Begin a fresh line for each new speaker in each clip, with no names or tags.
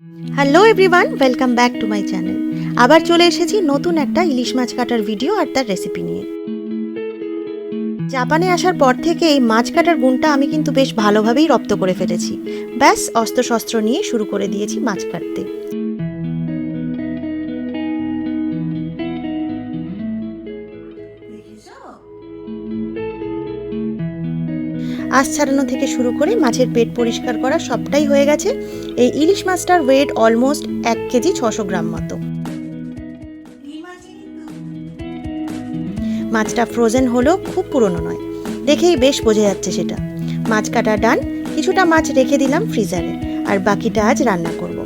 Hello everyone, welcome back to my channel. আবার চলে এসেছি নতুন একটা ইলিশ মাছ কাটার ভিডিও আর তার রেসিপি নিয়ে। জাপানে আসার পর থেকে এই মাছ কাটার গুণটা আমি কিন্তু বেশ ভালোভাবেই রপ্ত করে ফেলেছি। ব্যাস অস্ত্রশস্ত্র নিয়ে শুরু করে দিয়েছি মাছ কাটতে। আঁশ ছাড়ানো থেকে শুরু করে মাছের পেট পরিষ্কার করা সবটাই হয়ে গেছে। এই ইলিশ মাছটার ওয়েট অলমোস্ট 1 কেজি 600 গ্রাম মতো। মাছটা ফ্রোজেন হলেও খুব পুরনো নয়, দেখেই বেশ বোঝা যাচ্ছে সেটা। মাছ কাটা ডান, কিছুটা মাছ রেখে দিলাম ফ্রিজারে, আর বাকিটা আজ রান্না করব।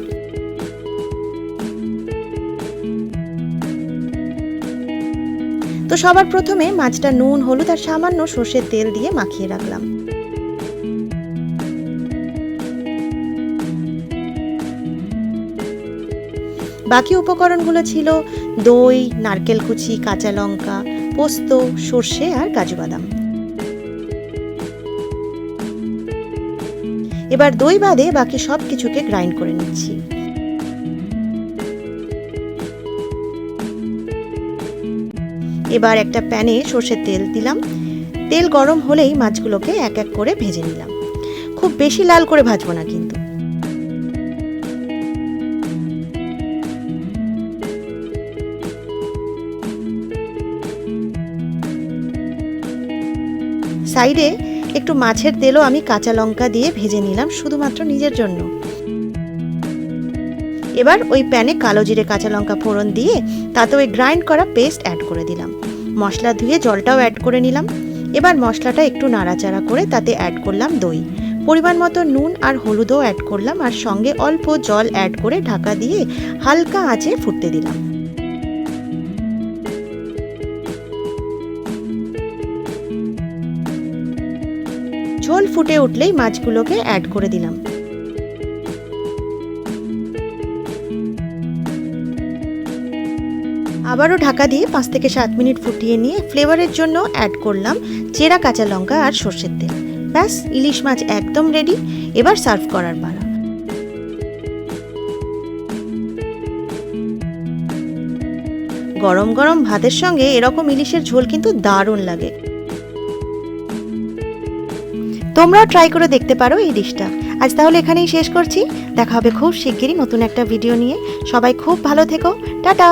তো সবার প্রথমে মাছটা নুন, হলুদ আর সামান্য সর্ষের তেল দিয়ে মাখিয়ে রাখলাম। বাকি উপকরণগুলো ছিল দই, নারকেল কুচি, কাঁচা লঙ্কা, পোস্ত, সর্ষে আর কাজু বাদাম। এবার দই বাদে বাকি সব কিছুকে গ্রাইন্ড করে নিচ্ছি। এবার একটা প্যানে সর্ষের তেল দিলাম। তেল গরম হলেই মাছগুলোকে এক এক করে ভেজে নিলাম। খুব বেশি লাল করে ভাজবো না কিন্তু। সাইডে একটু মাছের তেলও আমি কাঁচা লঙ্কা দিয়ে ভেজে নিলাম, শুধুমাত্র নিজের জন্য। এবার ওই প্যানে কালো জিরে, কাঁচা লঙ্কা ফোড়ন দিয়ে তাতে ওই গ্রাইন্ড করা পেস্ট অ্যাড করে দিলাম। মশলা ধুয়ে জলটাও অ্যাড করে নিলাম। এবার মশলাটা একটু নাড়াচাড়া করে তাতে অ্যাড করলাম দই, পরিমাণ মতো নুন আর হলুদও অ্যাড করলাম, আর সঙ্গে অল্প জল অ্যাড করে ঢাকা দিয়ে হালকা আঁচে ফুটতে দিলাম। ঝোল ফুটে উঠলেই মাছগুলোকে অ্যাড করে দিলাম। আবারও ঢাকা দিয়ে 5 থেকে 7 মিনিট ফুটিয়ে নিয়ে ফ্লেভারের জন্য অ্যাড করলাম চেরা কাঁচা লঙ্কা আর সর্ষের তেল। ব্যাস, ইলিশ মাছ একদম রেডি। এবার সার্ভ করার পালা। গরম গরম ভাতের সঙ্গে এরকম ইলিশের ঝোল কিন্তু দারুণ লাগে। তোমরাও ট্রাই করে দেখতে পারো এই ডিশটা। আজ তাহলে এখানেই শেষ করছি। দেখা হবে খুব শিগগিরই নতুন একটা ভিডিও নিয়ে। সবাই খুব ভালো থেকো। টাটা।